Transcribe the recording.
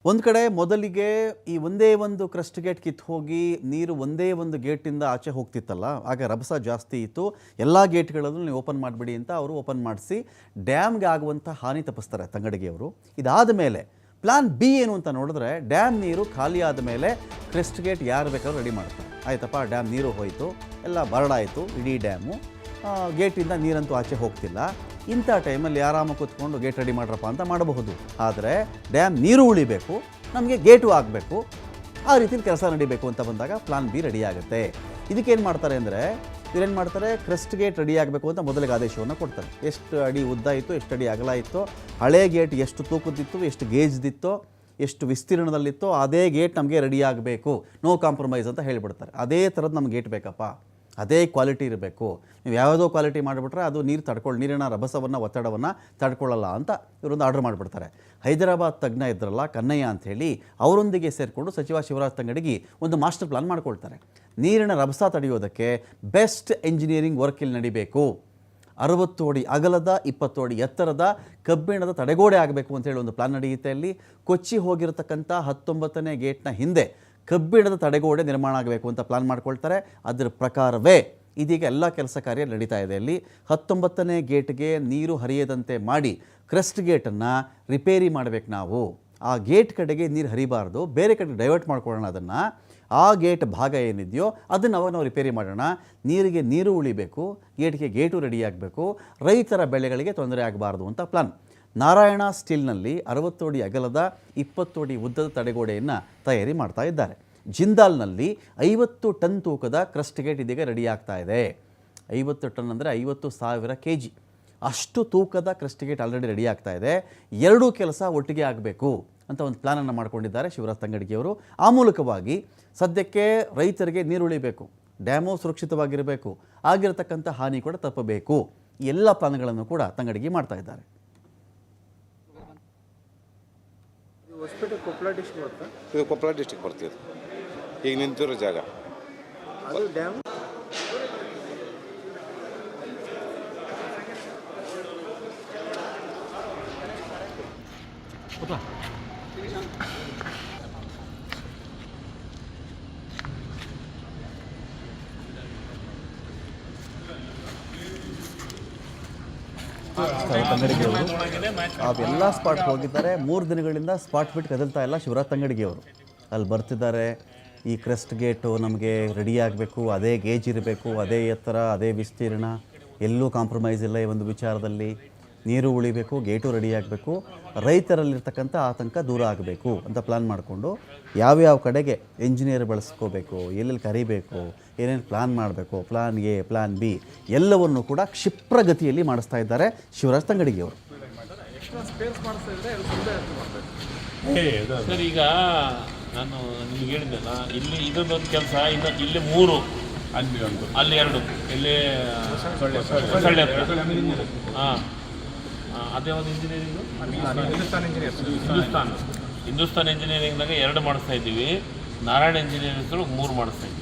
ಒಂದು ಕಡೆ ಮೊದಲಿಗೆ ಈ ಒಂದೇ ಒಂದು ಕ್ರಸ್ಟ್ ಗೇಟ್ ಕಿತ್ತು ಹೋಗಿ ನೀರು ಒಂದೇ ಒಂದು ಗೇಟಿಂದ ಆಚೆ ಹೋಗ್ತಿತ್ತಲ್ಲ, ಆಗ ರಭಸ ಜಾಸ್ತಿ ಇತ್ತು. ಎಲ್ಲ ಗೇಟ್ಗಳಲ್ಲೂ ನೀವು ಓಪನ್ ಮಾಡಿಬಿಡಿ ಅಂತ ಅವರು ಓಪನ್ ಮಾಡಿಸಿ ಡ್ಯಾಮ್ಗೆ ಆಗುವಂಥ ಹಾನಿ ತಪ್ಪಿಸ್ತಾರೆ ತಂಗಡಿಗೆಯವರು. ಇದಾದ ಮೇಲೆ ಪ್ಲಾನ್ ಬಿ ಏನು ಅಂತ ನೋಡಿದ್ರೆ, ಡ್ಯಾಮ್ ನೀರು ಖಾಲಿ ಆದ ಮೇಲೆ ಕ್ರಸ್ಟ್ ಗೇಟ್ ಯಾರು ಬೇಕಾದ್ರೂ ರೆಡಿ ಮಾಡ್ತಾರೆ. ಆಯ್ತಪ್ಪ, ಡ್ಯಾಮ್ ನೀರು ಹೋಯಿತು, ಎಲ್ಲ ಬರಡಾಯಿತು ಇಡೀ ಡ್ಯಾಮು, ಗೇಟಿಂದ ನೀರಂತೂ ಆಚೆ ಹೋಗ್ತಿಲ್ಲ. ಇಂಥ ಟೈಮಲ್ಲಿ ಆರಾಮಾಗಿ ಕೂತ್ಕೊಂಡು ಗೇಟ್ ರೆಡಿ ಮಾಡ್ರಪ್ಪ ಅಂತ ಮಾಡಬಹುದು. ಆದರೆ ಡ್ಯಾಮ್ ನೀರು ಉಳಿಬೇಕು, ನಮಗೆ ಗೇಟು ಆಗಬೇಕು, ಆ ರೀತಿಯಲ್ಲಿ ಕೆಲಸ ನಡಿಬೇಕು ಅಂತ ಬಂದಾಗ ಪ್ಲಾನ್ ಬಿ ರೆಡಿ ಆಗುತ್ತೆ. ಇದಕ್ಕೇನು ಮಾಡ್ತಾರೆ ಅಂದರೆ, ಇವರೇನು ಮಾಡ್ತಾರೆ, ಕ್ರಸ್ಟ್ ಗೇಟ್ ರೆಡಿ ಆಗಬೇಕು ಅಂತ ಮೊದಲಿಗೆ ಆದೇಶವನ್ನು ಕೊಡ್ತಾರೆ. ಎಷ್ಟು ಅಡಿ ಉದ್ದ ಇತ್ತು, ಎಷ್ಟು ಅಡಿ ಅಗಲ ಇತ್ತು, ಹಳೆ ಗೇಟ್ ಎಷ್ಟು ತೂಕದಿತ್ತು, ಎಷ್ಟು ಗೇಜ್ದಿತ್ತೋ, ಎಷ್ಟು ವಿಸ್ತೀರ್ಣದಲ್ಲಿತ್ತೋ ಅದೇ ಗೇಟ್ ನಮಗೆ ರೆಡಿ ಆಗಬೇಕು, ನೋ ಕಾಂಪ್ರಮೈಸ್ ಅಂತ ಹೇಳಿಬಿಡ್ತಾರೆ. ಅದೇ ಥರದ್ದು ನಮ್ಗೆ ಗೇಟ್ ಬೇಕಪ್ಪ, ಅದೇ ಕ್ವಾಲಿಟಿ ಇರಬೇಕು. ನೀವು ಯಾವುದೋ ಕ್ವಾಲಿಟಿ ಮಾಡಿಬಿಟ್ರೆ ಅದು ನೀರಿನ ರಭಸವನ್ನು, ಒತ್ತಡವನ್ನು ತಡ್ಕೊಳ್ಳಲ್ಲ ಅಂತ ಇವರೊಂದು ಆರ್ಡರ್ ಮಾಡಿಬಿಡ್ತಾರೆ. ಹೈದರಾಬಾದ್ ತಜ್ಞ ಇದ್ರಲ್ಲ ಕನ್ನಯ್ಯ ಅಂಥೇಳಿ, ಅವರೊಂದಿಗೆ ಸೇರಿಕೊಂಡು ಸಚಿವ ಶಿವರಾಜ್ ತಂಗಡಗಿ ಒಂದು ಮಾಸ್ಟರ್ ಪ್ಲಾನ್ ಮಾಡ್ಕೊಳ್ತಾರೆ. ನೀರಿನ ರಭಸ ತಡೆಯೋದಕ್ಕೆ ಬೆಸ್ಟ್ ಎಂಜಿನಿಯರಿಂಗ್ ವರ್ಕ್ ಇಲ್ಲಿ ನಡಿಬೇಕು. 60 ಅಡಿ ಅಗಲದ 20 ಅಡಿ ಎತ್ತರದ ಕಬ್ಬಿಣದ ತಡೆಗೋಡೆ ಆಗಬೇಕು ಅಂತೇಳಿ ಒಂದು ಪ್ಲಾನ್ ನಡೆಯುತ್ತೆ. ಅಲ್ಲಿ ಕೊಚ್ಚಿ ಹೋಗಿರತಕ್ಕಂಥ 19ನೇ ಗೇಟ್ನ ಹಿಂದೆ ಕಬ್ಬಿಣದ ತಡೆಗೋಡೆ ನಿರ್ಮಾಣ ಆಗಬೇಕು ಅಂತ ಪ್ಲಾನ್ ಮಾಡ್ಕೊಳ್ತಾರೆ. ಅದರ ಪ್ರಕಾರವೇ ಇದೀಗ ಎಲ್ಲ ಕೆಲಸ ಕಾರ್ಯ ನಡೀತಾ ಇದೆ. ಅಲ್ಲಿ 19ನೇ ಗೇಟ್ಗೆ ನೀರು ಹರಿಯದಂತೆ ಮಾಡಿ ಕ್ರಸ್ಟ್ ಗೇಟನ್ನು ರಿಪೇರಿ ಮಾಡಬೇಕು ನಾವು. ಆ ಗೇಟ್ ಕಡೆಗೆ ನೀರು ಹರಿಬಾರ್ದು, ಬೇರೆ ಕಡೆ ಡೈವರ್ಟ್ ಮಾಡ್ಕೊಳ್ಳೋಣ ಅದನ್ನು. ಆ ಗೇಟ್ ಭಾಗ ಏನಿದೆಯೋ ಅದನ್ನು ಅವಾಗ ನಾವು ರಿಪೇರಿ ಮಾಡೋಣ. ನೀರಿಗೆ ನೀರು ಉಳಿಬೇಕು, ಗೇಟ್ಗೆ ಗೇಟು ರೆಡಿ ಆಗಬೇಕು, ರೈತರ ಬೆಳೆಗಳಿಗೆ ತೊಂದರೆ ಆಗಬಾರ್ದು ಅಂತ ಪ್ಲಾನ್. ನಾರಾಯಣ ಸ್ಟೀಲ್ನಲ್ಲಿ 60 ಅಡಿ ಅಗಲದ 20 ಅಡಿ ಉದ್ದದ ತಡೆಗೋಡೆಯನ್ನು ತಯಾರಿ ಮಾಡ್ತಾ ಇದ್ದಾರೆ. ಜಿಂದಾಲ್ನಲ್ಲಿ 50 ಟನ್ ತೂಕದ ಕ್ರಸ್ಟ್ ಗೇಟ್ ಇದೀಗ ರೆಡಿ ಆಗ್ತಾ ಇದೆ. 50 ಟನ್ ಅಂದರೆ 50,000 kg ಅಷ್ಟು ತೂಕದ ಕ್ರಸ್ಟ್ ಗೇಟ್ ಆಲ್ರೆಡಿ ರೆಡಿ ಆಗ್ತಾ ಇದೆ. ಎರಡೂ ಕೆಲಸ ಒಟ್ಟಿಗೆ ಆಗಬೇಕು ಅಂತ ಒಂದು ಪ್ಲಾನನ್ನು ಮಾಡ್ಕೊಂಡಿದ್ದಾರೆ ಶಿವರಾಜ್ ತಂಗಡಗಿಯವರು. ಆ ಮೂಲಕವಾಗಿ ಸದ್ಯಕ್ಕೆ ರೈತರಿಗೆ ನೀರು ಉಳಿಬೇಕು, ಡ್ಯಾಮು ಸುರಕ್ಷಿತವಾಗಿರಬೇಕು, ಆಗಿರತಕ್ಕಂಥ ಹಾನಿ ಕೂಡ ತಪ್ಪಬೇಕು. ಎಲ್ಲ ಪ್ಲಾನ್ಗಳನ್ನು ಕೂಡ ತಂಗಡಗಿ ಮಾಡ್ತಾ ಇದ್ದಾರೆ. ಇದು ಕೊಪ್ಪಳ ಡಿಸ್ಟಿಕ್ ಬರ್ತಿದೆ ಈಗ ನಿಂತಿರೋ ಜಾಗ. ತಂಗಡಿಗೆಯವರು ಅವೆಲ್ಲ ಸ್ಪಾಟ್ ಹೋಗಿದ್ದಾರೆ. 3 ದಿನಗಳಿಂದ ಸ್ಪಾಟ್ ಬಿಟ್ಟು ಕದಲ್ತಾ ಇಲ್ಲ ಶಿವರಾಜ್ ತಂಗಡಗಿಯವರು. ಅಲ್ಲಿ ಬರ್ತಿದ್ದಾರೆ. ಈ ಕ್ರಸ್ಟ್ ಗೇಟು ನಮಗೆ ರೆಡಿ ಆಗಬೇಕು, ಅದೇ ಗೇಜ್ ಇರಬೇಕು, ಅದೇ ಎತ್ತರ, ಅದೇ ವಿಸ್ತೀರ್ಣ, ಎಲ್ಲೂ ಕಾಂಪ್ರಮೈಸ್ ಇಲ್ಲ ಈ ಒಂದು ವಿಚಾರದಲ್ಲಿ. ನೀರು ಉಳಿಬೇಕು, ಗೇಟು ರೆಡಿ ಆಗಬೇಕು, ರೈತರಲ್ಲಿರ್ತಕ್ಕಂಥ ಆತಂಕ ದೂರ ಆಗಬೇಕು ಅಂತ ಪ್ಲಾನ್ ಮಾಡಿಕೊಂಡು ಯಾವ್ಯಾವ ಕಡೆಗೆ ಎಂಜಿನಿಯರ್ ಬಳಸ್ಕೋಬೇಕು, ಎಲ್ಲೆಲ್ಲಿ ಕರಿಬೇಕು, ಏನೇನು ಪ್ಲಾನ್ ಮಾಡಬೇಕು, ಪ್ಲಾನ್ ಎ, ಪ್ಲಾನ್ ಬಿ ಎಲ್ಲವನ್ನು ಕೂಡ ಕ್ಷಿಪ್ರಗತಿಯಲ್ಲಿ ಮಾಡಿಸ್ತಾ ಇದ್ದಾರೆ ಶಿವರಾಜ್ ತಂಗಡಗಿಯವರು. ಸರ್, ಈಗ ನಾನು ನಿಮ್ಗೆ ಹೇಳಿದ್ದೆಲ್ಲ, ಇಲ್ಲಿ ಇದೊಂದೊಂದು ಕೆಲಸ, ಇಲ್ಲಿ 3, ಅಲ್ಲಿ 2, ಇಲ್ಲಿ ಹಾಂ, ಅದೇ ಒಂದು ಇಂಜಿನಿಯರಿಂಗು ಹಿಂದೂಸ್ತಾನ್ ಇಂಜಿನಿಯರಿಂಗ್ನಾಗ 2 ಮಾಡಿಸ್ತಾ ಇದ್ದೀವಿ. ನಾರಾಯಣ ಇಂಜಿನಿಯರಿಂಗ್ 3 ಮಾಡಿಸ್ತಾ ಇದ್ದೀವಿ.